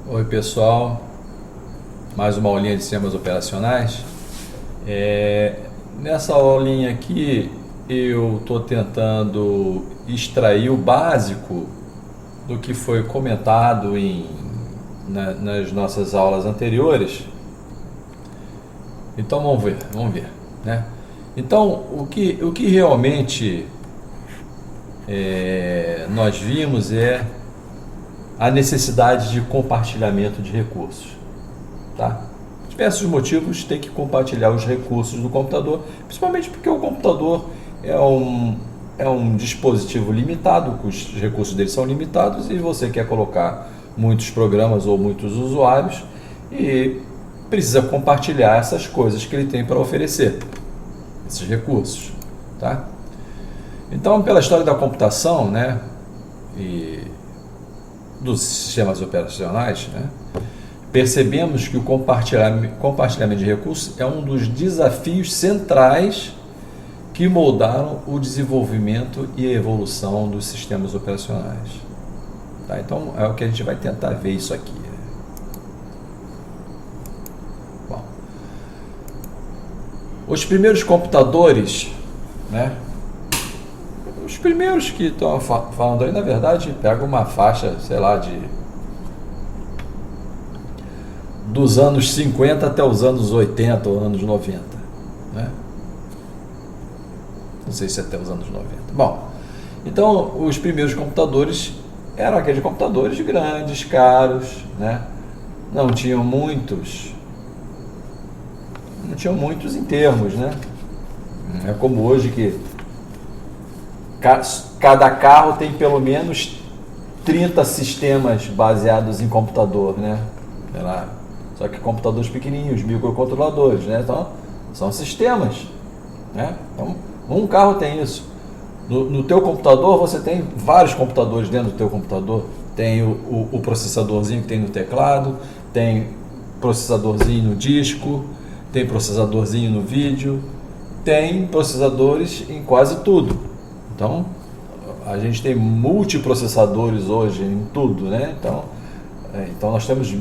Oi pessoal, mais uma aulinha de sistemas operacionais. Nessa aulinha aqui eu estou tentando extrair o básico do que foi comentado nas nossas aulas anteriores. Então vamos ver, né? Então o que realmente nós vimos é a necessidade de compartilhamento de recursos, tá? Diversos motivos tem que compartilhar os recursos do computador, principalmente porque o computador é um dispositivo limitado, os recursos dele são limitados e você quer colocar muitos programas ou muitos usuários e precisa compartilhar essas coisas que ele tem para oferecer, esses recursos, tá? Então, pela história da computação, né, e dos sistemas operacionais, né, percebemos que o compartilhamento de recursos é um dos desafios centrais que moldaram o desenvolvimento e a evolução dos sistemas operacionais. Tá? Então, é o que a gente vai tentar ver isso aqui. Bom, os primeiros computadores, né, os primeiros que estão falando aí, na verdade, pega uma faixa, sei lá, dos anos 50 até os anos 80 ou anos 90, né? Não sei se até os anos 90. Bom, então os primeiros computadores eram aqueles computadores grandes, caros, né? Não tinham muitos em termos, né? É como hoje que cada carro tem pelo menos 30 sistemas baseados em computador, né? Sei lá, só que computadores pequenininhos, microcontroladores, né? Então, são sistemas, né? Então, um carro tem isso. No teu computador, você tem vários computadores dentro do teu computador. Tem o processadorzinho que tem no teclado, tem processadorzinho no disco, tem processadorzinho no vídeo, tem processadores em quase tudo. Então, a gente tem multiprocessadores hoje em tudo, né? Então nós temos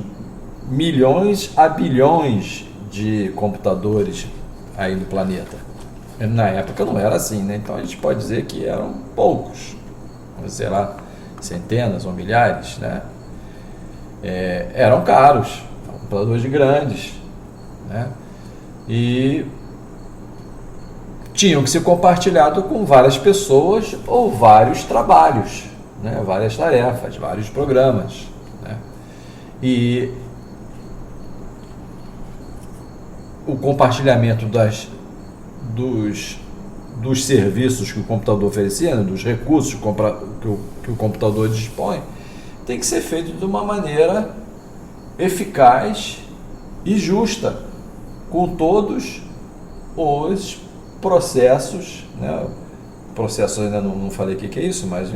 milhões a bilhões de computadores aí no planeta. Na época não era assim, né? Então a gente pode dizer que eram poucos, sei lá, centenas ou milhares, né? Eram caros, computadores grandes, né? E tinham que ser compartilhados com várias pessoas ou vários trabalhos, né? Várias tarefas, vários programas, né? E o compartilhamento dos serviços que o computador oferecia, né? Dos recursos que o computador dispõe, tem que ser feito de uma maneira eficaz e justa com todos os processos, né? Processos ainda não falei o que é isso, mas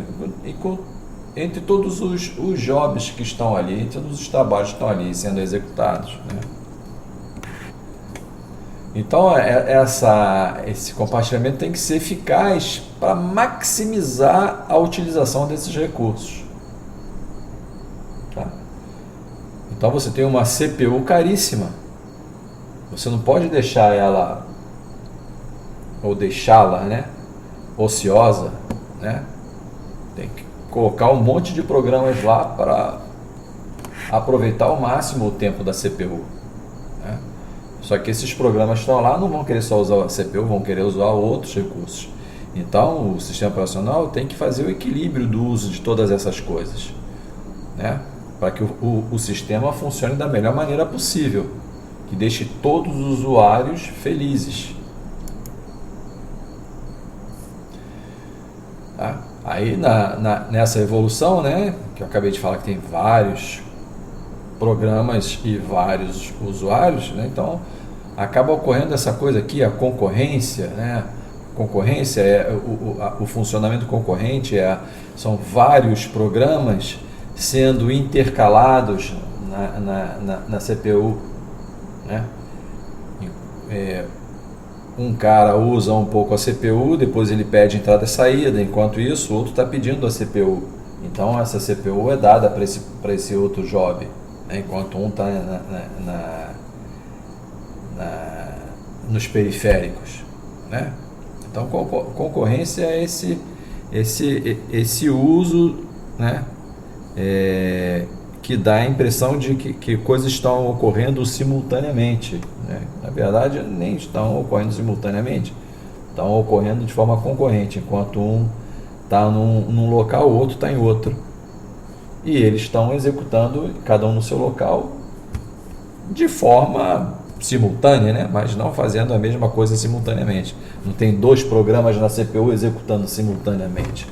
entre todos os jobs que estão ali, entre todos os trabalhos que estão ali sendo executados, né? Então esse compartilhamento tem que ser eficaz para maximizar a utilização desses recursos, tá? Então você tem uma CPU caríssima, você não pode deixar ela ou deixá-la, né, ociosa, né? Tem que colocar um monte de programas lá para aproveitar ao máximo o tempo da CPU, né? Só que esses programas que estão lá não vão querer só usar a CPU, vão querer usar outros recursos. Então o sistema operacional tem que fazer o equilíbrio do uso de todas essas coisas, né? Para que o sistema funcione da melhor maneira possível, que deixe todos os usuários felizes. Tá? Aí nessa evolução, né, que eu acabei de falar que tem vários programas e vários usuários, né, então acaba ocorrendo essa coisa aqui, a concorrência, né? Concorrência o funcionamento concorrente, são vários programas sendo intercalados na CPU, né? Um cara usa um pouco a CPU, depois ele pede entrada e saída, enquanto isso o outro está pedindo a CPU. Então essa CPU é dada para esse outro job, né, enquanto um está nos periféricos, né? Então, concorrência é esse uso, né, que dá a impressão de que coisas estão ocorrendo simultaneamente, né? Na verdade, nem estão ocorrendo simultaneamente, estão ocorrendo de forma concorrente, enquanto um está num local, o outro está em outro. E eles estão executando, cada um no seu local, de forma simultânea, né? Mas não fazendo a mesma coisa simultaneamente. Não tem dois programas na CPU executando simultaneamente.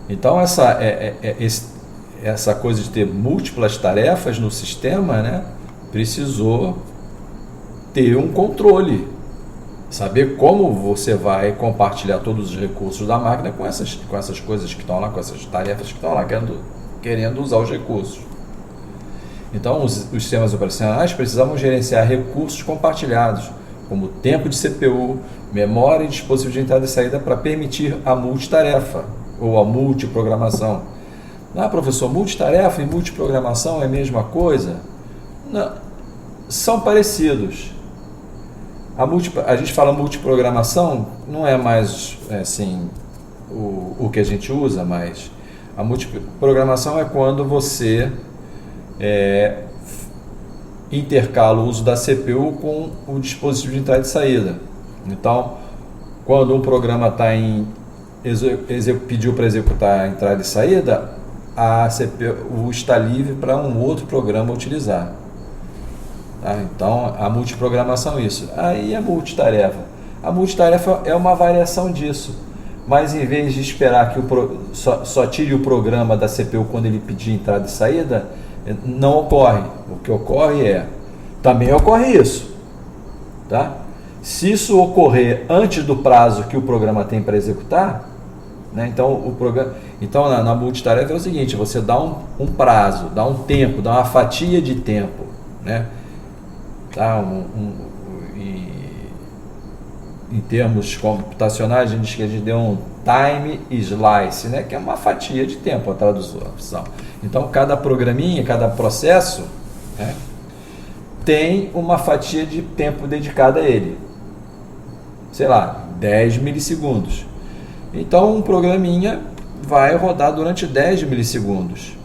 Então, essa coisa de ter múltiplas tarefas no sistema, né, precisou ter um controle. Saber como você vai compartilhar todos os recursos da máquina com essas coisas que estão lá, com essas tarefas que estão lá querendo usar os recursos. Então, os sistemas operacionais precisavam gerenciar recursos compartilhados, como tempo de CPU, memória e dispositivo de entrada e saída, para permitir a multitarefa ou a multiprogramação. Ah, professor, multitarefa e multiprogramação é a mesma coisa? Não, são parecidos. A gente fala multiprogramação, não é mais assim o que a gente usa, mas a multiprogramação é quando você intercala o uso da CPU com o dispositivo de entrada e saída. Então, quando um programa pediu para executar a entrada e saída, a CPU está livre para um outro programa utilizar. Tá? Então, a multiprogramação é isso. Aí a multitarefa. A multitarefa é uma variação disso. Mas em vez de esperar que só tire o programa da CPU quando ele pedir entrada e saída, não ocorre. O que ocorre também ocorre isso. Tá? Se isso ocorrer antes do prazo que o programa tem para executar, né, então na multitarefa é o seguinte: você dá um prazo, dá um tempo, dá uma fatia de tempo, né? Tá? Em termos computacionais, a gente deu um time slice, né, que é uma fatia de tempo, a tradução. Então, cada programinha, cada processo, né, tem uma fatia de tempo dedicada a ele. Sei lá, 10 milissegundos. Então, um programinha vai rodar durante 10 milissegundos.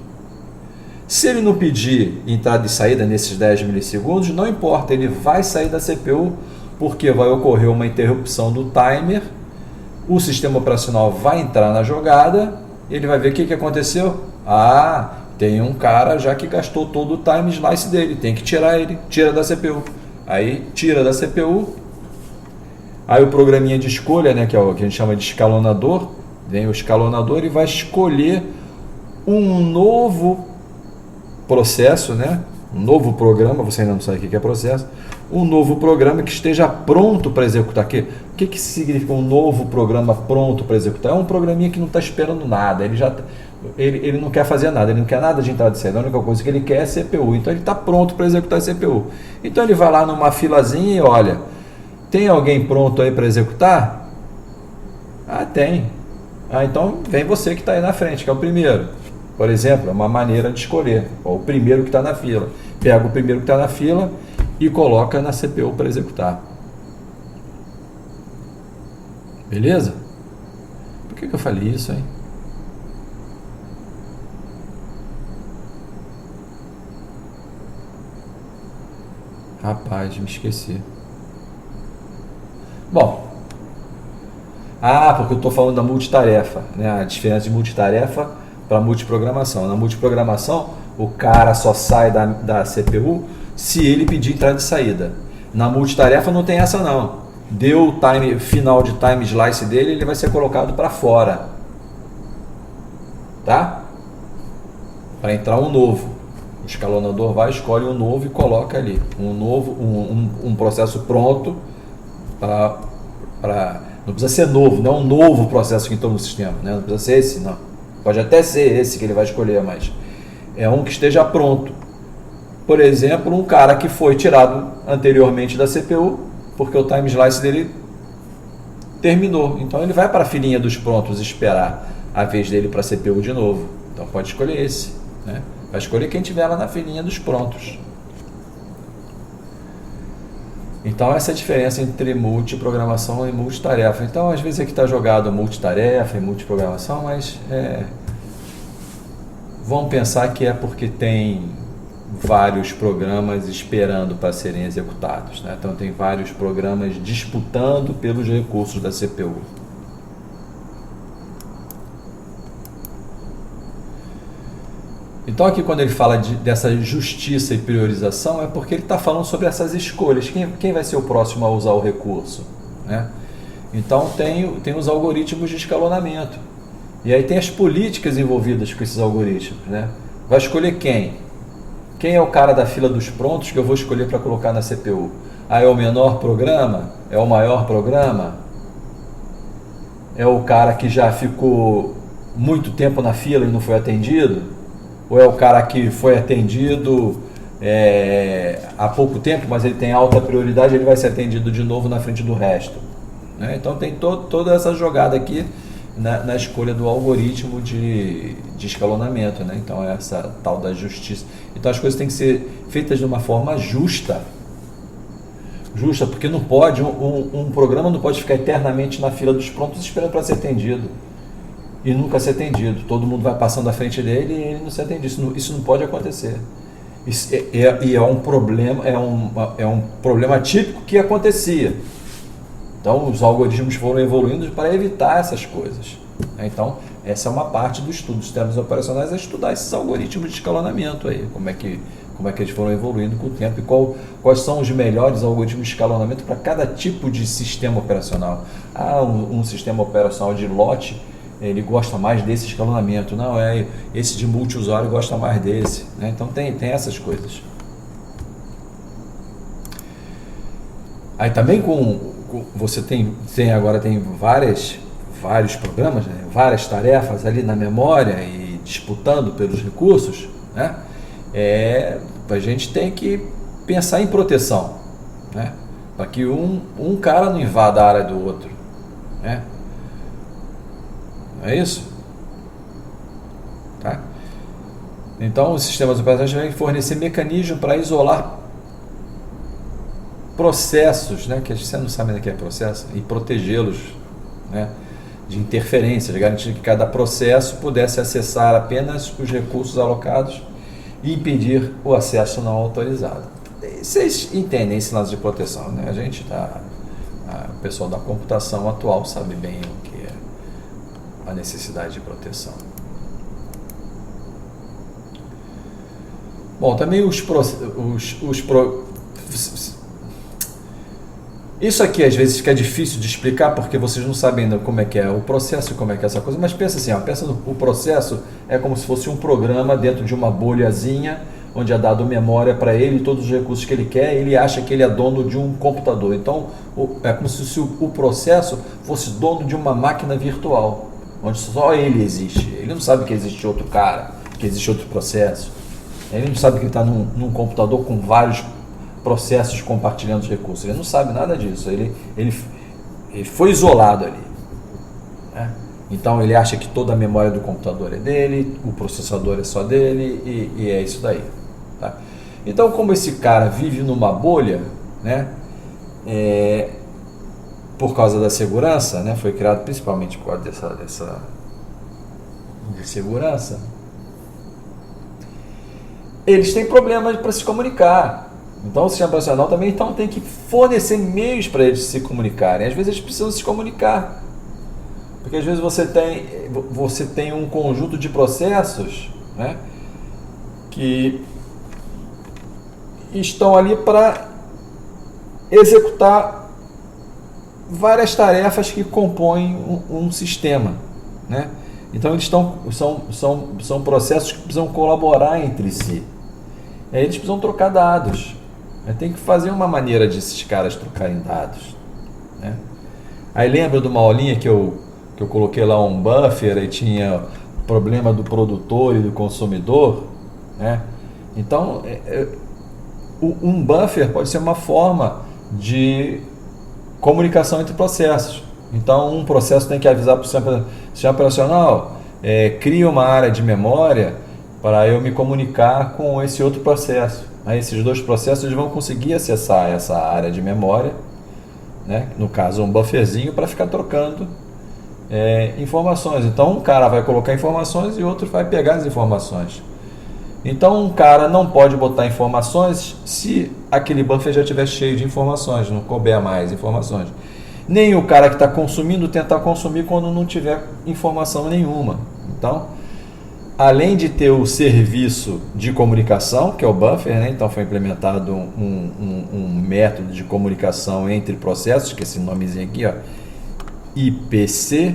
Se ele não pedir entrada e saída nesses 10 milissegundos, não importa, ele vai sair da CPU, porque vai ocorrer uma interrupção do timer, o sistema operacional vai entrar na jogada, ele vai ver o que aconteceu. Ah, tem um cara já que gastou todo o time slice dele, tem que tirar ele, tira da CPU. Aí tira da CPU, aí o programinha de escolha, né, que é o que a gente chama de escalonador, vem o escalonador e vai escolher um novo processo, né, um novo programa, você ainda não sabe o que é processo, um novo programa que esteja pronto para executar. O que significa um novo programa pronto para executar? É um programinha que não está esperando nada, ele não quer fazer nada, ele não quer nada de entrada e saída, a única coisa que ele quer é CPU, então ele está pronto para executar a CPU. Então ele vai lá numa filazinha e olha, tem alguém pronto aí para executar? Ah, tem. Ah, então vem você que está aí na frente, que é o primeiro. Por exemplo, é uma maneira de escolher, o primeiro que está na fila. Pega o primeiro que está na fila e coloca na CPU para executar. Beleza? Por que eu falei isso, hein? Rapaz, me esqueci. Bom. Porque eu estou falando da multitarefa, né? A diferença de multitarefa para multiprogramação. Na multiprogramação, o cara só sai da CPU se ele pedir entrada e saída. Na multitarefa não tem essa não. Deu o final de time slice dele, ele vai ser colocado para fora. Tá? Para entrar um novo. O escalonador vai, escolhe um novo e coloca ali. Um processo pronto para... Não precisa ser novo, não é um novo processo que entrou no sistema. Né? Não precisa ser esse, não. Pode até ser esse que ele vai escolher, mas é um que esteja pronto. Por exemplo, um cara que foi tirado anteriormente da CPU, porque o time slice dele terminou. Então ele vai para a filinha dos prontos esperar a vez dele para a CPU de novo. Então pode escolher esse, né? Vai escolher quem tiver lá na filinha dos prontos. Então essa é a diferença entre multiprogramação e multitarefa. Então às vezes aqui está jogado multitarefa e multiprogramação, mas vamos pensar que é porque tem vários programas esperando para serem executados, né? Então tem vários programas disputando pelos recursos da CPU. Então aqui quando ele fala dessa justiça e priorização é porque ele está falando sobre essas escolhas. Quem vai ser o próximo a usar o recurso, né? Então tem os algoritmos de escalonamento. E aí tem as políticas envolvidas com esses algoritmos, né? Vai escolher quem? Quem é o cara da fila dos prontos que eu vou escolher para colocar na CPU? Ah, é o menor programa? É o maior programa? É o cara que já ficou muito tempo na fila e não foi atendido? Ou é o cara que foi atendido há pouco tempo, mas ele tem alta prioridade, ele vai ser atendido de novo na frente do resto, né? Então tem toda essa jogada aqui na escolha do algoritmo de escalonamento, né? Então é essa tal da justiça. Então as coisas têm que ser feitas de uma forma justa, porque não pode, um programa não pode ficar eternamente na fila dos prontos esperando para ser atendido e nunca ser atendido. Todo mundo vai passando à frente dele e ele não se atende. Isso não pode acontecer. Isso é um problema, é um problema típico que acontecia. Então os algoritmos foram evoluindo para evitar essas coisas. Então essa é uma parte do estudo dos sistemas operacionais, é estudar esses algoritmos de escalonamento aí, como é que eles foram evoluindo com o tempo e quais são os melhores algoritmos de escalonamento para cada tipo de sistema operacional. Um sistema operacional de lote, ele gosta mais desse escalonamento, não, esse de multiusuário gosta mais desse, né? Então tem essas coisas. Aí também você agora tem vários programas, né? Várias tarefas ali na memória e disputando pelos recursos, né? A gente tem que pensar em proteção, né? Para que um cara não invada a área do outro, né? Não é isso? Tá? Então os sistemas operacionais têm que fornecer mecanismos para isolar processos, né, que você não sabe ainda que é processo, e protegê-los, né, de interferências, garantir que cada processo pudesse acessar apenas os recursos alocados e impedir o acesso não autorizado. Vocês entendem esse lance de proteção, né? O pessoal da computação atual sabe bem o que é a necessidade de proteção. Bom, também isso aqui às vezes fica difícil de explicar porque vocês não sabem ainda como é que é o processo e como é que é essa coisa, mas pensa assim, o processo é como se fosse um programa dentro de uma bolhazinha onde é dado memória para ele, todos os recursos que ele quer, ele acha que ele é dono de um computador. Então é como se o processo fosse dono de uma máquina virtual, onde só ele existe. Ele não sabe que existe outro cara, que existe outro processo. Ele não sabe que ele está num computador com vários processos compartilhando os recursos. Ele não sabe nada disso. Ele foi isolado ali, né? Então ele acha que toda a memória do computador é dele, o processador é só dele e é isso daí, tá? Então, como esse cara vive numa bolha, né, por causa da segurança, né, foi criado principalmente por causa dessa de segurança, eles têm problemas para se comunicar. Então o sistema operacional também tem que fornecer meios para eles se comunicarem. Às vezes eles precisam se comunicar, porque às vezes você tem um conjunto de processos, né, que estão ali para executar várias tarefas que compõem um sistema, né? Então eles são processos que precisam colaborar entre si. Aí eles precisam trocar dados. Tem que fazer uma maneira de esses caras trocarem dados, né? Aí lembra de uma aulinha que eu coloquei lá um buffer e tinha problema do produtor e do consumidor, né? Então um buffer pode ser uma forma de comunicação entre processos. Então um processo tem que avisar para o sistema operacional: cria uma área de memória para eu me comunicar com esse outro processo. Aí esses dois processos eles vão conseguir acessar essa área de memória, né? No caso um bufferzinho, para ficar trocando informações. Então um cara vai colocar informações e outro vai pegar as informações. Então um cara não pode botar informações se aquele buffer já estiver cheio de informações, não couber mais informações. Nem o cara que está consumindo tentar consumir quando não tiver informação nenhuma. Então, além de ter o serviço de comunicação, que é o buffer, né? Então foi implementado um método de comunicação entre processos, que é esse nomezinho aqui, ó, IPC,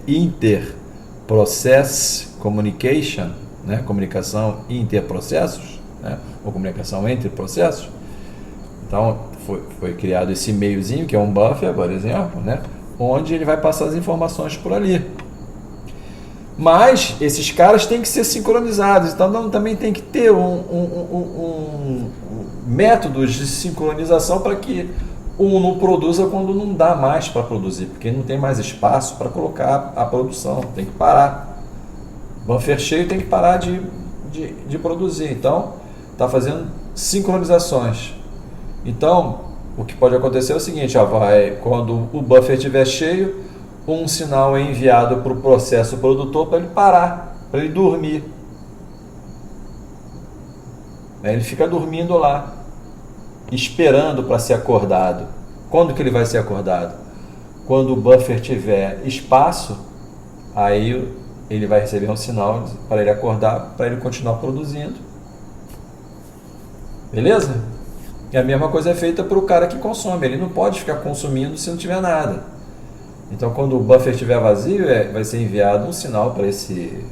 Inter Process Communication, né? Comunicação interprocessos, né? Ou comunicação entre processos. Então foi criado esse meiozinho, que é um buffer, por exemplo, né? Onde ele vai passar as informações por ali. Mas esses caras têm que ser sincronizados, então também tem que ter métodos de sincronização para que um não produza quando não dá mais para produzir, porque não tem mais espaço para colocar a produção, tem que parar. Buffer cheio tem que parar de produzir, então está fazendo sincronizações. Então o que pode acontecer é o seguinte, quando o buffer estiver cheio, um sinal é enviado para o processo produtor para ele parar, para ele dormir. Ele fica dormindo lá, esperando para ser acordado. Quando que ele vai ser acordado? Quando o buffer tiver espaço, aí ele vai receber um sinal para ele acordar, para ele continuar produzindo. Beleza? E a mesma coisa é feita para o cara que consome. Ele não pode ficar consumindo se não tiver nada. Então, quando o buffer estiver vazio, vai ser enviado um sinal para esse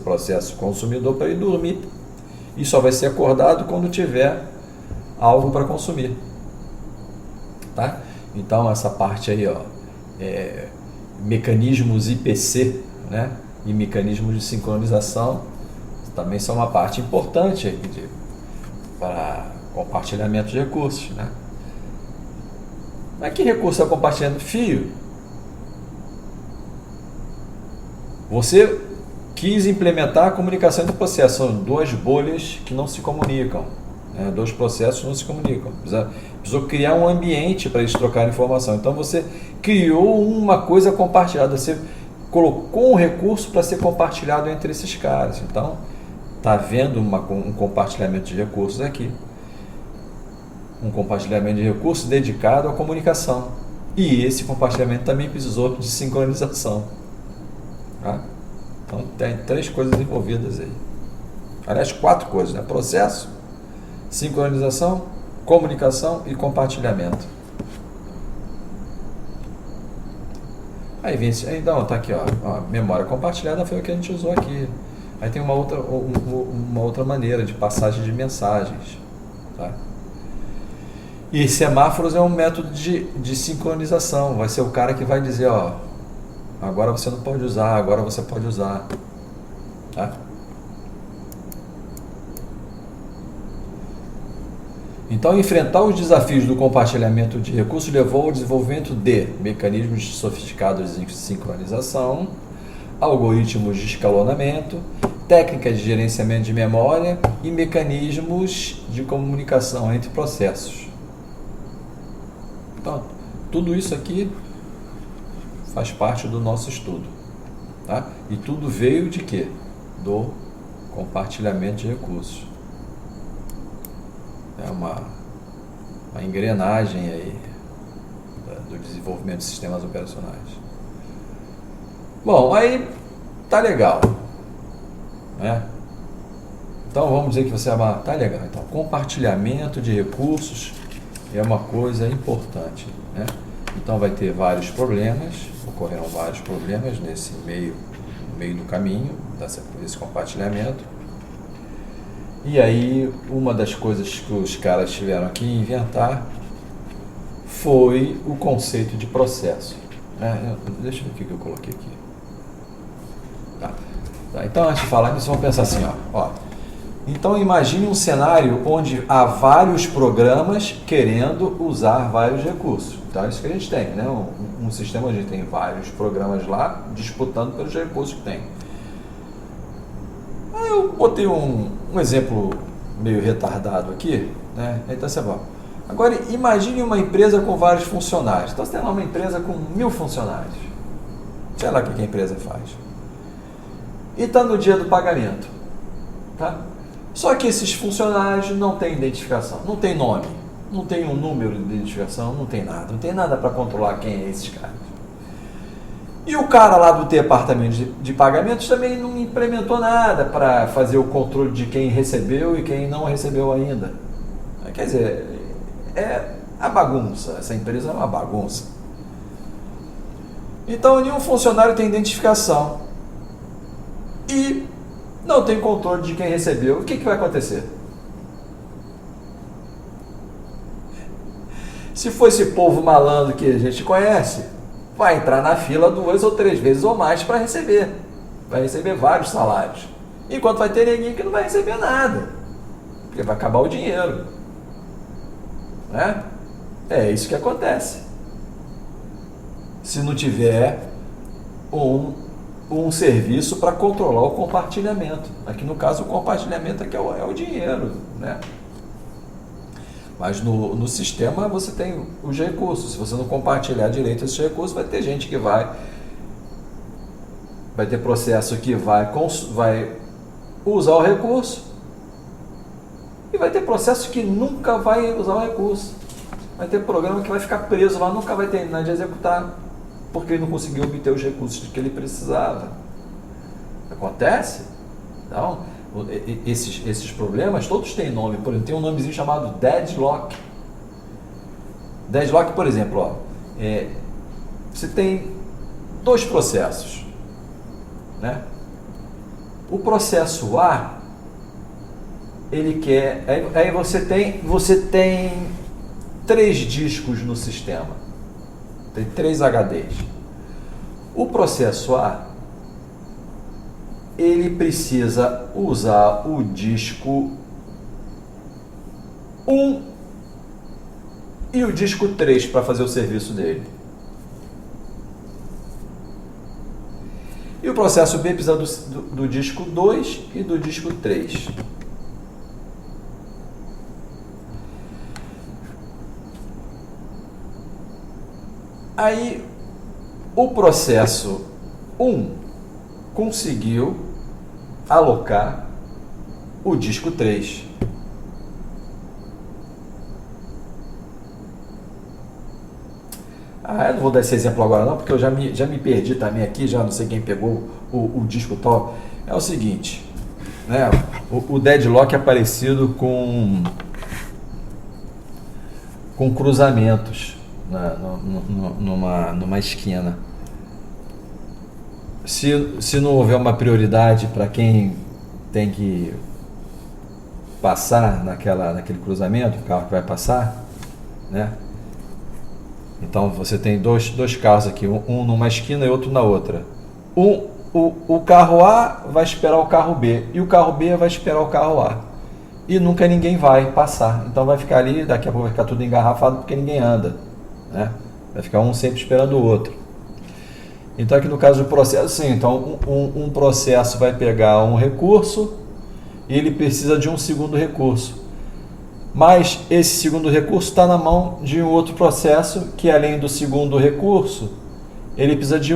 processo consumidor para ele dormir. E só vai ser acordado quando tiver algo para consumir. Tá? Então, essa parte aí, ó, mecanismos IPC, né? E mecanismos de sincronização também são uma parte importante aqui para compartilhamento de recursos, né? Mas que recurso é compartilhando? Fio. Você quis implementar a comunicação entre processos. São duas bolhas que não se comunicam. Né? Dois processos não se comunicam. Precisou criar um ambiente para eles trocarem informação. Então você criou uma coisa compartilhada. Você colocou um recurso para ser compartilhado entre esses caras. Então está havendo um compartilhamento de recursos aqui. Um compartilhamento de recursos dedicado à comunicação. E esse compartilhamento também precisou de sincronização. Tá? Então tem 3 coisas envolvidas aí. Aliás, 4 coisas, né? Processo, sincronização, comunicação e compartilhamento. Aí vem, então tá aqui, ó, memória compartilhada foi o que a gente usou aqui. Aí tem uma outra maneira de passagem de mensagens, tá? E semáforos é um método de sincronização. Vai ser o cara que vai dizer, ó, agora você não pode usar, agora você pode usar. Tá? Então, enfrentar os desafios do compartilhamento de recursos levou ao desenvolvimento de mecanismos sofisticados de sincronização, algoritmos de escalonamento, técnicas de gerenciamento de memória e mecanismos de comunicação entre processos. Então, tudo isso aqui faz parte do nosso estudo, tá? E tudo veio de quê? Do compartilhamento de recursos. É uma engrenagem aí do desenvolvimento de sistemas operacionais. Bom, aí tá legal, né? Então vamos dizer que você tá legal. Então, compartilhamento de recursos é uma coisa importante, né? Então vai ter vários problemas, ocorrerão vários problemas no meio do caminho desse compartilhamento. E aí uma das coisas que os caras tiveram que inventar foi o conceito de processo. Deixa eu ver o que eu coloquei aqui. Tá, então antes de falar nisso, vamos pensar assim, ó. Então imagine um cenário onde há vários programas querendo usar vários recursos. Então é isso que a gente tem, né? um sistema onde tem vários programas lá disputando pelos recursos que tem. Aí eu botei um exemplo meio retardado aqui, né? Então você vai. Agora imagine uma empresa com vários funcionários. Então você tem lá uma empresa com 1000 funcionários. Sei lá o que a empresa faz. E está no dia do pagamento. Tá? Só que esses funcionários não têm identificação, não tem nome, não tem um número de identificação, não tem nada para controlar quem é esses caras. E o cara lá do departamento de pagamentos também não implementou nada para fazer o controle de quem recebeu e quem não recebeu ainda. Quer dizer, é a bagunça, essa empresa é uma bagunça. Então nenhum funcionário tem identificação e não tem controle de quem recebeu. O que vai acontecer? Se for esse povo malandro que a gente conhece, vai entrar na fila 2 ou 3 vezes ou mais para receber. Vai receber vários salários. Enquanto vai ter ninguém que não vai receber nada. Porque vai acabar o dinheiro. Né? É isso que acontece. Se não tiver um serviço para controlar o compartilhamento. Aqui no caso o compartilhamento aqui é o dinheiro, né? Mas no sistema você tem os recursos. Se você não compartilhar direito esses recursos, vai ter gente que vai ter processo que vai usar o recurso e vai ter processo que nunca vai usar o recurso. Vai ter programa que vai ficar preso lá, nunca vai terminar de executar, porque ele não conseguiu obter os recursos que ele precisava. Acontece? Então, esses problemas todos têm nome. Por exemplo, tem um nomezinho chamado deadlock. Deadlock, por exemplo, ó, você tem 2 processos, né? O processo A, ele quer... Aí você tem 3 discos no sistema. Tem 3 HDs. O processo A, ele precisa usar o disco 1 e o disco 3 para fazer o serviço dele. E o processo B precisa do disco 2 e do disco 3. Aí, o processo 1 conseguiu alocar o disco 3. Eu não vou dar esse exemplo agora não, porque eu já me perdi também aqui, já não sei quem pegou o disco tal. É o seguinte, né? O deadlock é parecido com cruzamentos numa esquina. Se não houver uma prioridade para quem tem que passar naquele cruzamento, o carro que vai passar, né? Então você tem dois carros aqui, um numa esquina e outro na outra. O carro A vai esperar o carro B e o carro B vai esperar o carro A. E nunca ninguém vai passar. Então vai ficar ali, daqui a pouco vai ficar tudo engarrafado porque ninguém anda, né? Vai ficar um sempre esperando o outro. Então aqui no caso do processo, sim, então um processo vai pegar um recurso e ele precisa de um segundo recurso. Mas esse segundo recurso está na mão de um outro processo que, além do segundo recurso, ele precisa de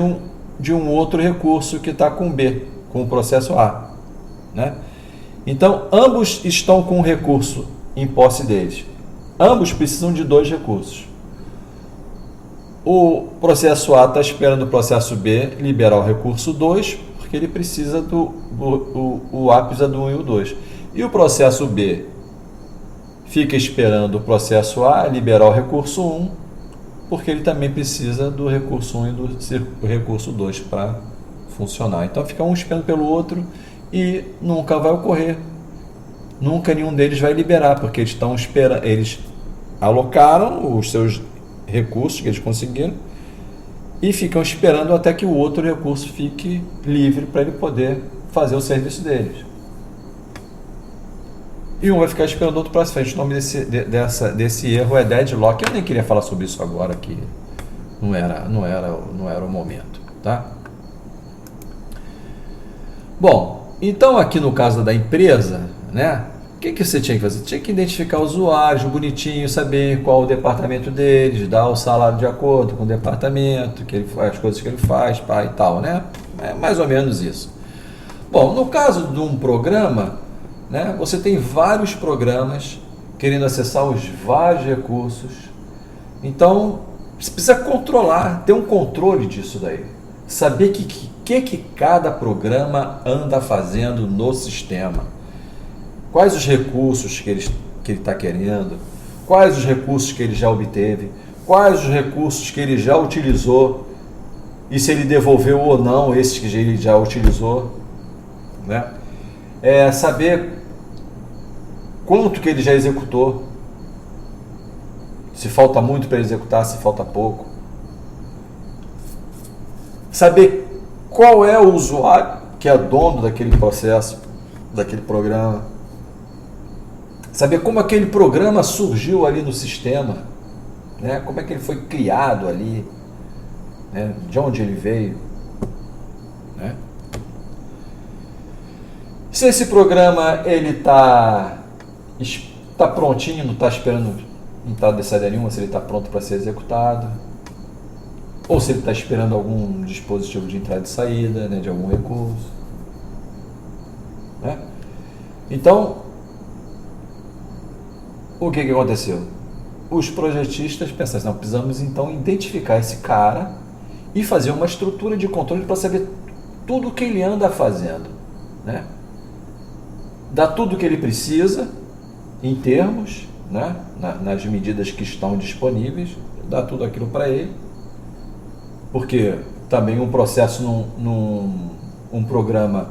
um outro recurso que está com B, com o processo A, né? Então ambos estão com um recurso em posse deles. Ambos precisam de 2 recursos. O processo A está esperando o processo B liberar o recurso 2, porque ele precisa o A precisa do 1 e o 2. E o processo B fica esperando o processo A liberar o recurso 1, porque ele também precisa do recurso 1 e do recurso 2 para funcionar. Então fica um esperando pelo outro e nunca vai ocorrer. Nunca nenhum deles vai liberar, porque eles estão esperando, eles alocaram os seus recursos que eles conseguiram e ficam esperando até que o outro recurso fique livre para ele poder fazer o serviço deles. E um vai ficar esperando o outro para frente. O nome desse erro é deadlock. Eu nem queria falar sobre isso agora aqui, não era o momento, tá? Bom, então aqui no caso da empresa, né? O que você tinha que fazer? Tinha que identificar usuários bonitinho, saber qual o departamento deles, dar o salário de acordo com o departamento, as coisas que ele faz, pá, e tal, né? É mais ou menos isso. Bom, no caso de um programa, né, você tem vários programas querendo acessar os vários recursos. Então, você precisa controlar, ter um controle disso daí. Saber que cada programa anda fazendo no sistema. Quais os recursos que ele está querendo, quais os recursos que ele já obteve, quais os recursos que ele já utilizou e se ele devolveu ou não esses que ele já utilizou, né? Saber quanto que ele já executou, se falta muito para executar, se falta pouco. Saber qual é o usuário que é dono daquele processo, daquele programa. Saber como aquele programa surgiu ali no sistema, né? Como é que ele foi criado ali, né? De onde ele veio, né? Se esse programa ele está prontinho, não está esperando entrada de saída nenhuma, se ele está pronto para ser executado, ou se ele está esperando algum dispositivo de entrada e saída, né, de algum recurso, né? Então, o que aconteceu? Os projetistas pensaram assim, não, precisamos então identificar esse cara e fazer uma estrutura de controle para saber tudo o que ele anda fazendo, né? Dar tudo o que ele precisa em termos, né, nas medidas que estão disponíveis, dar tudo aquilo para ele, porque também um processo um programa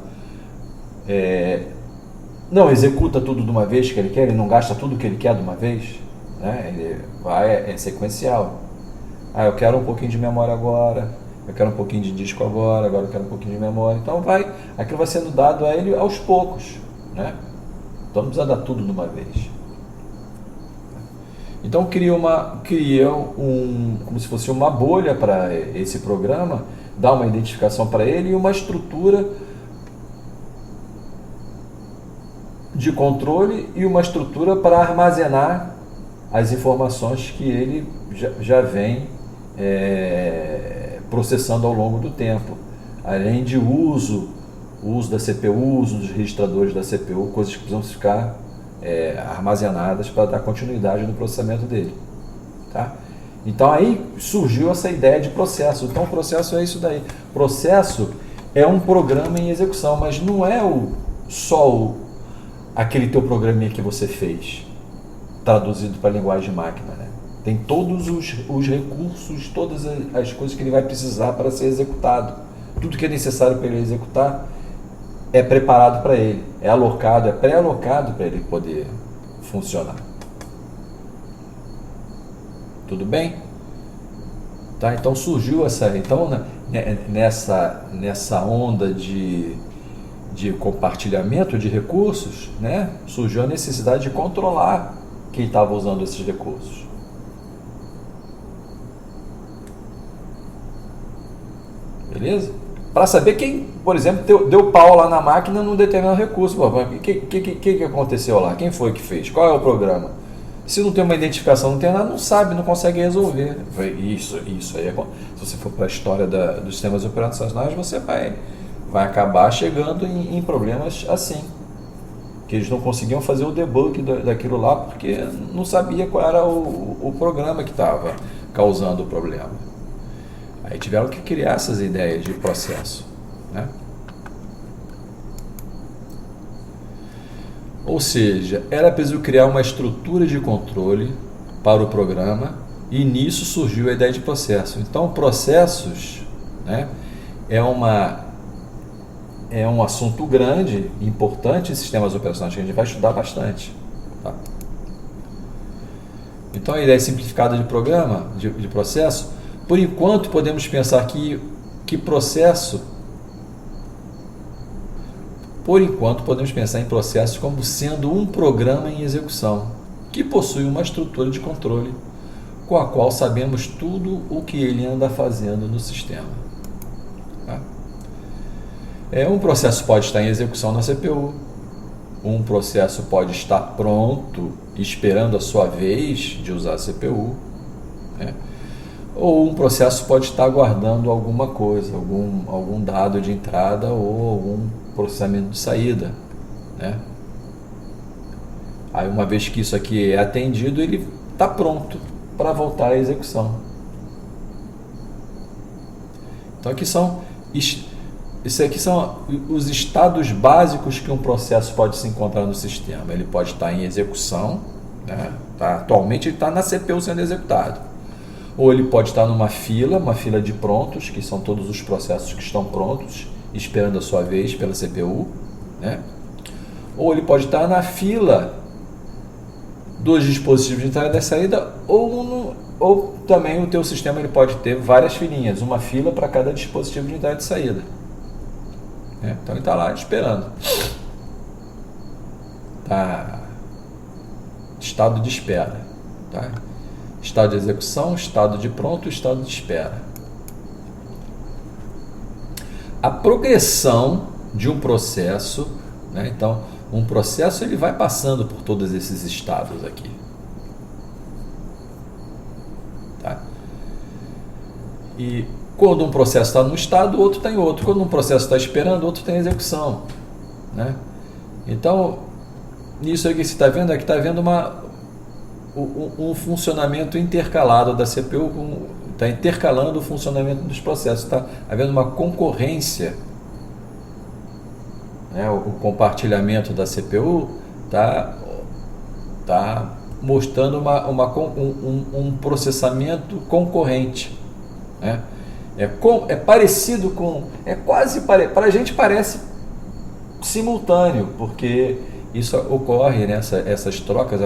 não executa tudo de uma vez que ele quer, ele não gasta tudo que ele quer de uma vez, né? Ele é sequencial. Eu quero um pouquinho de memória agora, eu quero um pouquinho de disco agora eu quero um pouquinho de memória, então aquilo vai sendo dado a ele aos poucos, né? Então não precisa dar tudo de uma vez. Então cria como se fosse uma bolha para esse programa, dá uma identificação para ele e uma estrutura de controle e uma estrutura para armazenar as informações que ele já vem processando ao longo do tempo, além de o uso da CPU, o uso dos registradores da CPU, coisas que precisam ficar armazenadas para dar continuidade no processamento dele, tá? Então aí surgiu essa ideia de processo. Então o processo é isso daí. Processo é um programa em execução, mas não é só aquele teu programinha que você fez traduzido para a linguagem de máquina, né? Tem todos os recursos, todas as coisas que ele vai precisar para ser executado. Tudo que é necessário para ele executar é preparado para ele, é alocado, é pré-alocado para ele poder funcionar. Tudo bem? Tá? Então surgiu nessa onda de compartilhamento de recursos, né? Surgiu a necessidade de controlar quem estava usando esses recursos. Beleza? Para saber quem, por exemplo, deu pau lá na máquina num determinado recurso. O que aconteceu lá? Quem foi que fez? Qual é o programa? Se não tem uma identificação, não tem nada, não sabe, não consegue resolver. Isso aí se você for para a história dos sistemas operacionais, você vai acabar chegando em problemas assim. Que eles não conseguiam fazer o debug daquilo lá porque não sabia qual era o programa que estava causando o problema. Aí tiveram que criar essas ideias de processo, né? Ou seja, era preciso criar uma estrutura de controle para o programa e nisso surgiu a ideia de processo. Então, processos, né, é um assunto grande, importante em sistemas operacionais que a gente vai estudar bastante. Tá? Então, a ideia simplificada de programa, de processo, por enquanto podemos pensar que processo, por enquanto podemos pensar em processo como sendo um programa em execução, que possui uma estrutura de controle, com a qual sabemos tudo o que ele anda fazendo no sistema. Tá? Um processo pode estar em execução na CPU, um processo pode estar pronto, esperando a sua vez de usar a CPU, né? Ou um processo pode estar aguardando alguma coisa, algum dado de entrada ou algum processamento de saída, né? Aí, uma vez que isso aqui é atendido, ele está pronto para voltar à execução. Então, isso aqui são os estados básicos que um processo pode se encontrar no sistema. Ele pode estar em execução, né? Atualmente ele está na CPU sendo executado. Ou ele pode estar numa fila, uma fila de prontos, que são todos os processos que estão prontos, esperando a sua vez pela CPU, né? Ou ele pode estar na fila dos dispositivos de entrada e saída, ou também o teu sistema ele pode ter várias filinhas, uma fila para cada dispositivo de entrada e saída. Então ele está lá esperando. Tá. Estado de espera. Tá? Estado de execução, estado de pronto, estado de espera. A progressão de um processo, né? Então, um processo ele vai passando por todos esses estados aqui. Tá? E quando um processo está num estado, o outro está em outro. Quando um processo está esperando, o outro está em execução, né? Então, nisso aí que você está vendo, é que está havendo um funcionamento intercalado da CPU, está intercalando o funcionamento dos processos, está havendo uma concorrência, né? O compartilhamento da CPU está mostrando um processamento concorrente, né? É parecido com... para a gente parece simultâneo, porque isso ocorre, né? Essas trocas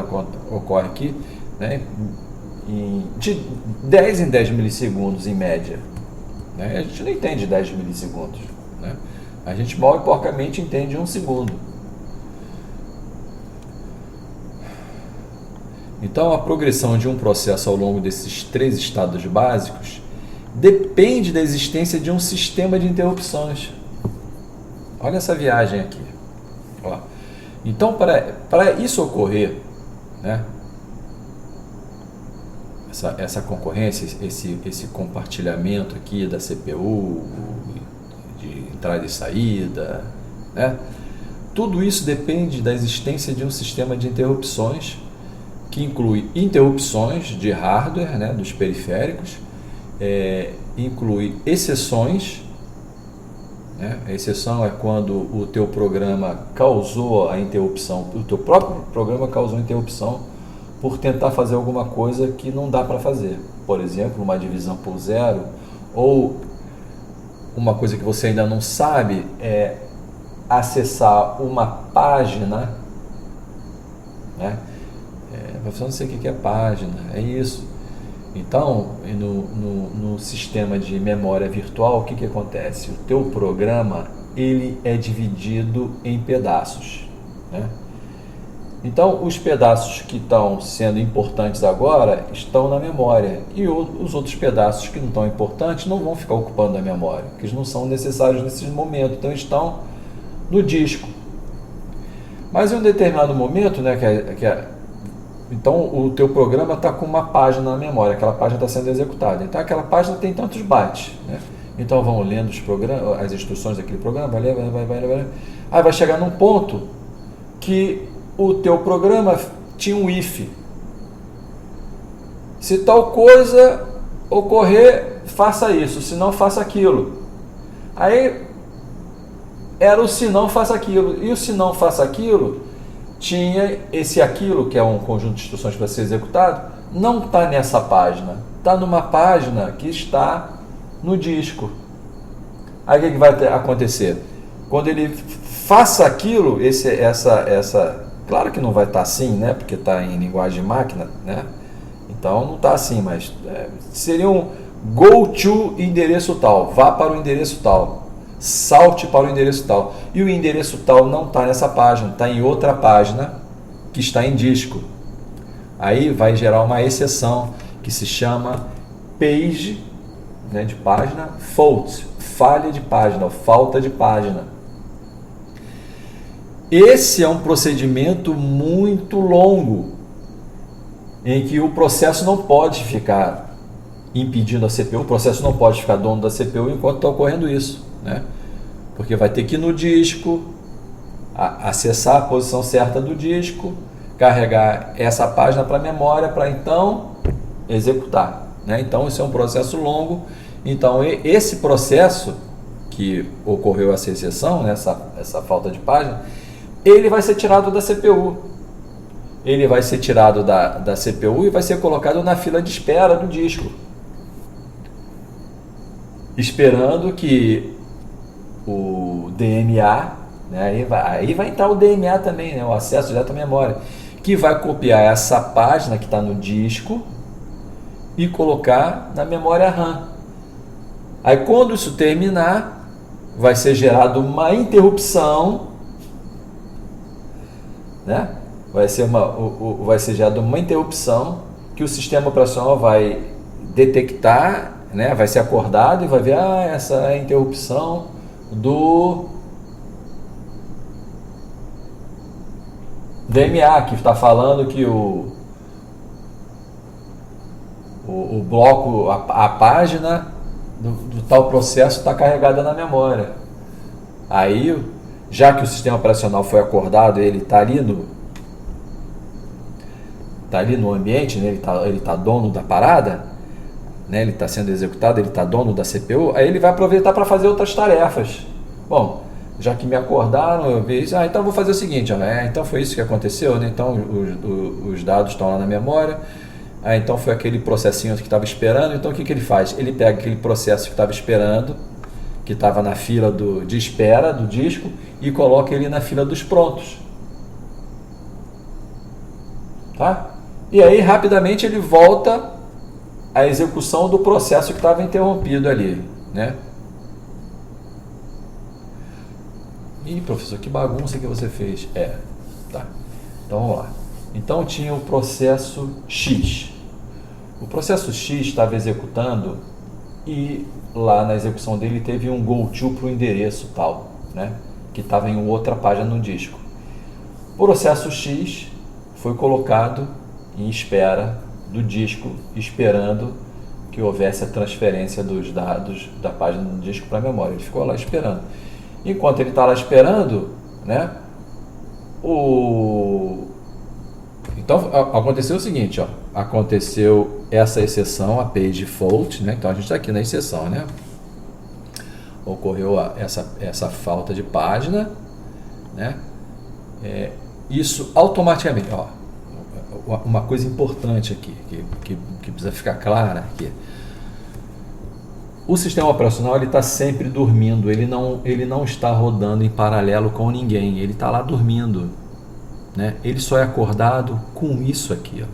ocorrem aqui, né? De 10 em 10 milissegundos em média, né? A gente não entende 10 milissegundos, né? A gente mal e porcamente entende 1 segundo. Então, a progressão de um processo ao longo desses 3 estados básicos depende da existência de um sistema de interrupções. Olha essa viagem aqui. Ó. Então, para isso ocorrer, né, essa concorrência, esse compartilhamento aqui da CPU, de entrada e saída, né, tudo isso depende da existência de um sistema de interrupções, que inclui interrupções de hardware, né, dos periféricos, inclui exceções, né? A exceção é quando o teu programa causou a interrupção, o teu próprio programa causou a interrupção por tentar fazer alguma coisa que não dá para fazer. Por exemplo, uma divisão por zero, ou uma coisa que você ainda não sabe é acessar uma página, né? Você não sei o que é página, é isso. Então, no sistema de memória virtual, o que acontece? O teu programa ele é dividido em pedaços, né? Então, os pedaços que estão sendo importantes agora estão na memória, e os outros pedaços que não estão importantes não vão ficar ocupando a memória, porque eles não são necessários nesse momento, então estão no disco. Mas em um determinado momento, né, então o teu programa está com uma página na memória, aquela página está sendo executada, então aquela página tem tantos bytes, né? Então vão lendo as instruções daquele programa, vai ler, aí vai chegar num ponto que o teu programa tinha um if. Se tal coisa ocorrer, faça isso, se não, faça aquilo. Aí era o se não, faça aquilo, e o se não, faça aquilo tinha esse aquilo, que é um conjunto de instruções para ser executado, não está nessa página, está numa página que está no disco. Aí o que vai acontecer? Quando ele faça aquilo, claro que não vai estar assim, né? Porque está em linguagem de máquina, né? Então não está assim, mas seria um go to endereço tal, vá para o endereço tal, salte para o endereço tal. E o endereço tal não está nessa página, está em outra página que está em disco. Aí vai gerar uma exceção. que se chama page, né, de página, fault, falha de página, ou falta de página. Esse é um procedimento muito longo, em que o processo não pode ficar impedindo a CPU, o processo não pode ficar dono da CPU enquanto está ocorrendo isso, né? Porque vai ter que ir no disco, acessar a posição certa do disco, carregar essa página para a memória, para então executar, né? Então isso é um processo longo. Então esse processo que ocorreu essa exceção, né, essa falta de página, ele vai ser tirado da CPU. Ele vai ser tirado da CPU e vai ser colocado na fila de espera do disco, esperando que o DMA, né, aí vai entrar o DMA também, né, o acesso direto à memória, que vai copiar essa página que está no disco e colocar na memória RAM. Aí quando isso terminar, vai ser gerada uma interrupção, né? Vai ser gerada uma interrupção que o sistema operacional vai detectar, né? Vai ser acordado e vai ver, essa é a interrupção do DMA, que está falando que o bloco, a página do tal processo está carregada na memória. Aí, já que o sistema operacional foi acordado, ele está ali no ambiente, né? Ele tá dono da parada, né? Ele está sendo executado, ele está dono da CPU, aí ele vai aproveitar para fazer outras tarefas. Bom, já que me acordaram, eu vi isso, então vou fazer o seguinte, então foi isso que aconteceu, né? Então os dados estão lá na memória, então foi aquele processinho que estava esperando, então o que ele faz? Ele pega aquele processo que estava esperando, que estava na fila de espera do disco, e coloca ele na fila dos prontos. Tá? E aí rapidamente ele volta à execução do processo que estava interrompido ali, né? Ih, professor, que bagunça que você fez. Tá. Então vamos lá. Então tinha o processo X. O processo X estava executando e lá na execução dele teve um goto para o endereço tal, né? Que estava em outra página no disco. O processo X foi colocado em espera do disco, esperando que houvesse a transferência dos dados da página do disco para a memória. Ele ficou lá esperando. Enquanto ele está lá esperando, né? Então aconteceu o seguinte, aconteceu essa exceção, a page fault, né? Então a gente está aqui na exceção, né? Ocorreu essa falta de página, né? Isso automaticamente, uma coisa importante aqui que precisa ficar clara aqui. O sistema operacional ele está sempre dormindo, ele não está rodando em paralelo com ninguém, ele está lá dormindo, né? Ele só é acordado com isso aqui,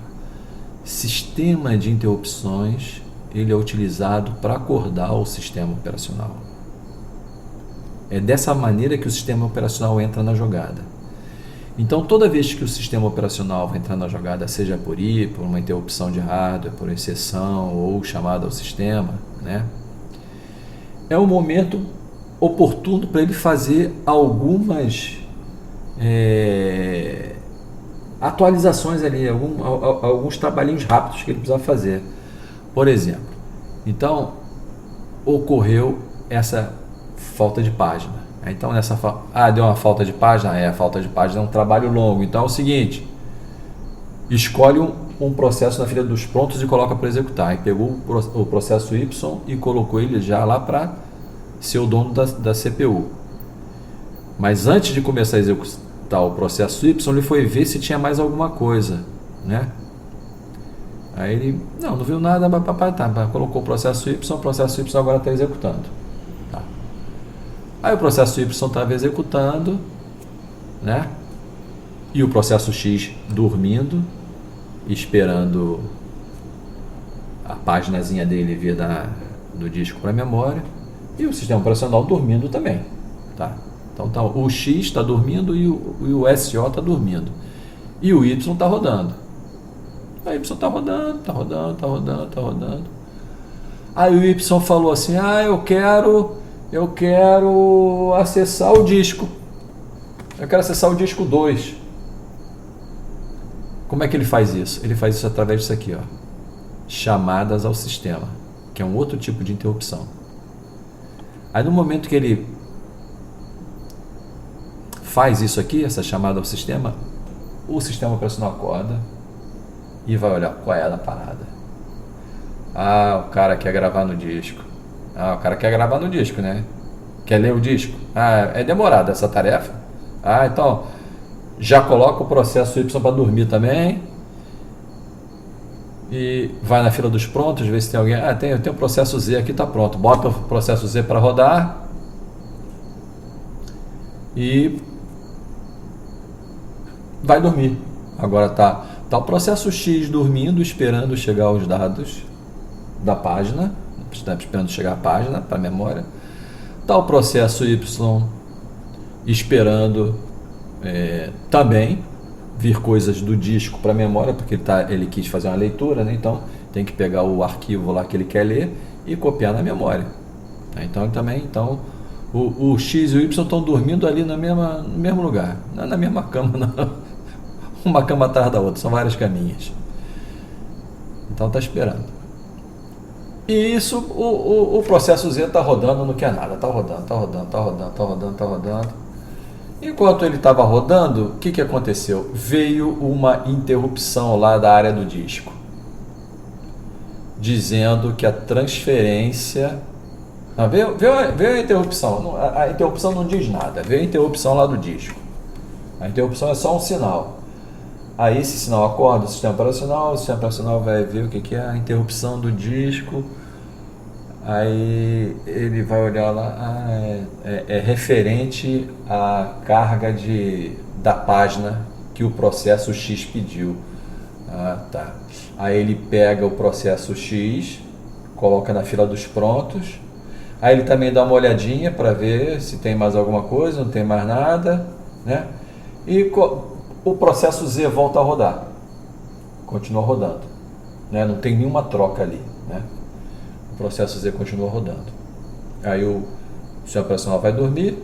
Sistema de interrupções, ele é utilizado para acordar o sistema operacional. É dessa maneira que o sistema operacional entra na jogada. Então, toda vez que o sistema operacional vai entrar na jogada, seja por uma interrupção de hardware, por exceção ou chamada ao sistema, né? É um momento oportuno para ele fazer algumas atualizações ali, alguns trabalhinhos rápidos que ele precisa fazer. Por exemplo, então ocorreu essa falta de página. Então deu uma falta de página, a falta de página é um trabalho longo. Então é o seguinte, escolhe um processo na fila dos prontos e coloca para executar. E pegou o processo Y e colocou ele já lá para ser o dono da CPU. Mas antes de começar a executar o processo Y, ele foi ver se tinha mais alguma coisa, né? Aí ele não viu nada, colocou o processo Y agora está executando. Tá. Aí o processo Y estava executando, né? E o processo X dormindo, esperando a paginazinha dele vir do disco para a memória, e o sistema operacional dormindo também, tá? Então o X está dormindo e o SO está dormindo, e o Y está rodando. A Y está rodando, está rodando, está rodando, está rodando. Aí o Y falou assim, eu quero acessar o disco. Eu quero acessar o disco 2. Como é que ele faz isso? Ele faz isso através disso aqui, ó. Chamadas ao sistema, que é um outro tipo de interrupção. Aí no momento que ele faz isso aqui, essa chamada ao sistema, o sistema operacional acorda e vai olhar qual é a parada. O cara quer gravar no disco. O cara quer gravar no disco, né? Quer ler o disco. É demorada essa tarefa. Então já coloca o processo Y para dormir também. E vai na fila dos prontos, ver se tem alguém. Tem o processo Z aqui, tá pronto. Bota o processo Z para rodar. E vai dormir. Agora tá o processo X dormindo, esperando chegar os dados da página, esperando chegar a página para a memória. Tá o processo Y esperando também vir coisas do disco para a memória, porque ele quis fazer uma leitura, né? Então tem que pegar o arquivo lá que ele quer ler e copiar na memória. Então o X e o Y estão dormindo ali no mesmo lugar, não é na mesma cama, não. Uma cama atrás da outra, são várias caminhas. Então está esperando. E isso, o processo Z está rodando, não quer nada, está rodando. Enquanto ele estava rodando, o que aconteceu? Veio uma interrupção lá da área do disco, dizendo que a transferência... veio a interrupção, a interrupção não diz nada, veio a interrupção lá do disco. A interrupção é só um sinal. Aí esse sinal acorda o sistema operacional vai ver o que é a interrupção do disco. Aí ele vai olhar lá, é referente à carga da página que o processo X pediu. Tá. Aí ele pega o processo X, coloca na fila dos prontos. Aí ele também dá uma olhadinha para ver se tem mais alguma coisa, não tem mais nada, né? E o processo Z volta a rodar, continua rodando, né? Não tem nenhuma troca ali, né? O processo Z continua rodando. Aí o sistema operacional vai dormir,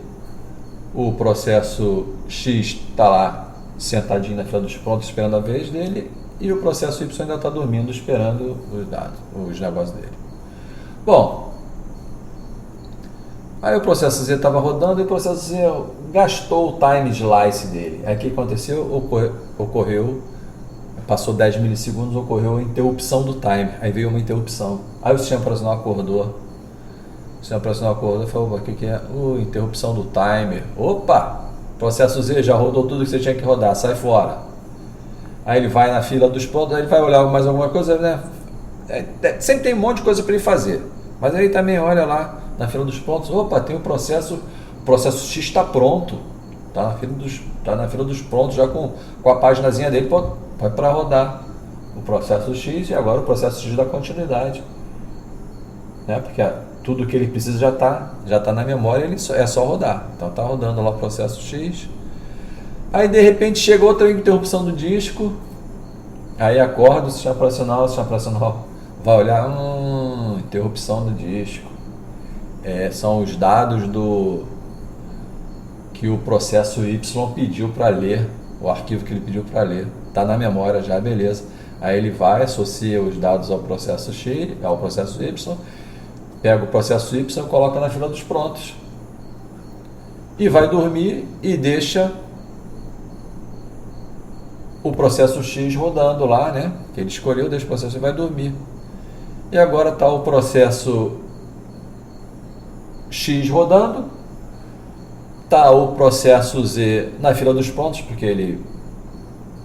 o processo X está lá sentadinho na fila dos prontos esperando a vez dele, e o processo Y ainda está dormindo esperando os dados, os negócios dele. Bom, aí o processo Z estava rodando e o processo Z gastou o time slice dele. Aí o que aconteceu? Ocorreu, passou 10 milissegundos, ocorreu a interrupção do time. Aí veio uma interrupção. Aí o sistema operacional acordou. O sistema operacional acordou e falou, o que é? Interrupção do timer. Opa! Processo Z já rodou tudo que você tinha que rodar, sai fora. Aí ele vai na fila dos pontos, aí ele vai olhar mais alguma coisa, né? Sempre tem um monte de coisa para ele fazer. Mas aí também olha lá na fila dos pontos, opa, tem o processo X está pronto, está na fila dos prontos já com a paginazinha dele para rodar o processo X, e agora o processo X dá continuidade, né? Porque tudo que ele precisa já está na memória, é só rodar. Então está rodando lá o processo X. Aí de repente chegou outra interrupção do disco, aí acorda o sistema operacional vai olhar, interrupção do disco. São os dados que o processo Y pediu para ler, o arquivo que ele pediu para ler, está na memória já, beleza. Aí ele vai, associa os dados ao processo X, ao processo Y, pega o processo Y e coloca na fila dos prontos. E vai dormir e deixa o processo X rodando lá, né? Que ele escolheu, deixa o processo e vai dormir. E agora está o processo X rodando, está o processo Z na fila dos pontos, porque ele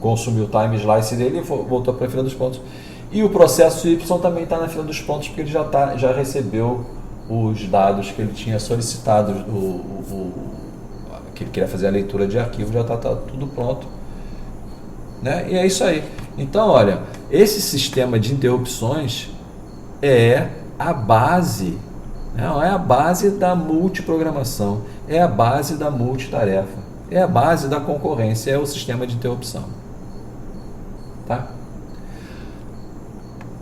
consumiu o time slice dele e voltou para a fila dos pontos. E o processo Y também está na fila dos pontos, porque ele já recebeu os dados que ele tinha solicitado, que ele queria fazer a leitura de arquivo, já está tudo pronto, né? E é isso aí. Então, olha, esse sistema de interrupções é a base. Não, é a base da multiprogramação, é a base da multitarefa, é a base da concorrência, é o sistema de interrupção. Tá?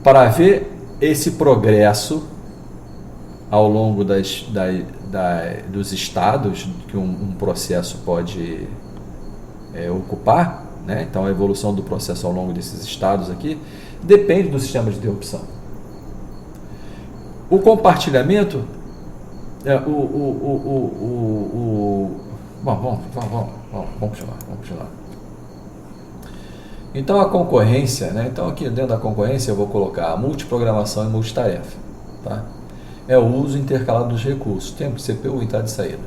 para ver esse progresso ao longo dos estados que um processo pode ocupar, né? Então a evolução do processo ao longo desses estados aqui depende do sistema de interrupção. O compartilhamento, vamos continuar. Então a concorrência, né? Então aqui dentro da concorrência eu vou colocar a multiprogramação e multitarefa, tá? É o uso intercalado dos recursos, tempo, CPU, entrada e saída,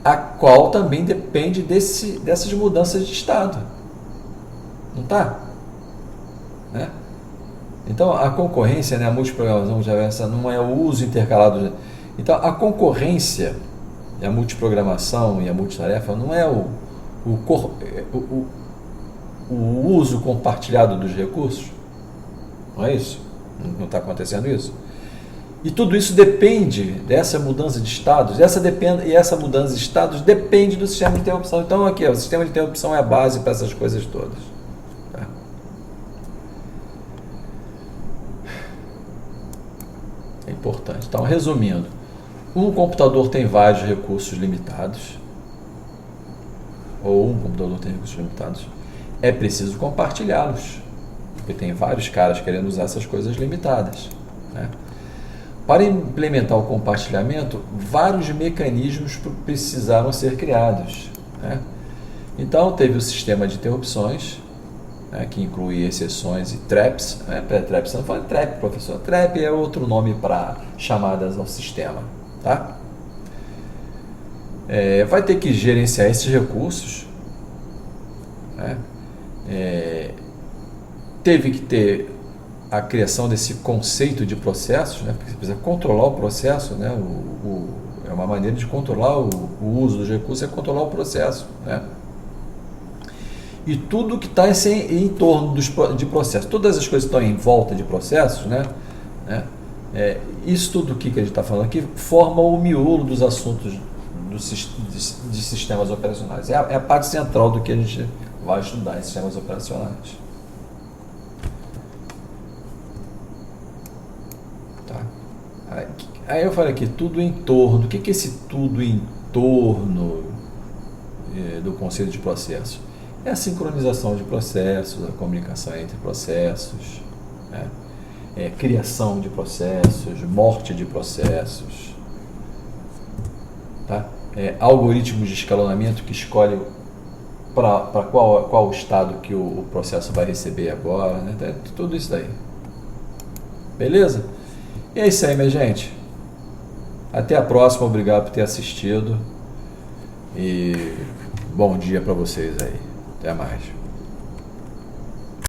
a qual também depende dessas mudanças de estado, não tá? Né? Então a concorrência, né, a multiprogramação, essa não é o uso intercalado. Então a concorrência, a multiprogramação e a multitarefa não é o uso compartilhado dos recursos, não é isso? Não está acontecendo isso? E tudo isso depende dessa mudança de estados, e essa mudança de estados depende do sistema de interrupção. Então aqui, o sistema de interrupção é a base para essas coisas todas. Tá? É importante. Então, resumindo, um computador tem vários recursos limitados, ou um computador tem recursos limitados, é preciso compartilhá-los, porque tem vários caras querendo usar essas coisas limitadas, né? Para implementar o compartilhamento, vários mecanismos precisaram ser criados, né? Então, teve o sistema de interrupções, né, que inclui exceções e traps. Traps, você não fala trap, professor. Trap é outro nome para chamadas ao sistema. Tá? Vai ter que gerenciar esses recursos, né? Teve que ter a criação desse conceito de processos, né? Porque você precisa controlar o processo, né? É uma maneira de controlar o uso dos recursos, é controlar o processo, né? E tudo que está em torno de processos, todas as coisas que estão em volta de processos, né? Isso tudo que a gente está falando aqui forma o miolo dos assuntos de sistemas operacionais. É a parte central do que a gente vai estudar em sistemas operacionais. Aí eu falei aqui, tudo em torno. O que é esse tudo em torno do conceito de processo? É a sincronização de processos, a comunicação entre processos, né? Criação de processos, morte de processos, tá? Algoritmos de escalonamento que escolhe para qual estado que o processo vai receber agora, né? Tudo isso daí. Beleza? E é isso aí, minha gente. Até a próxima, obrigado por ter assistido e bom dia para vocês aí. Até mais.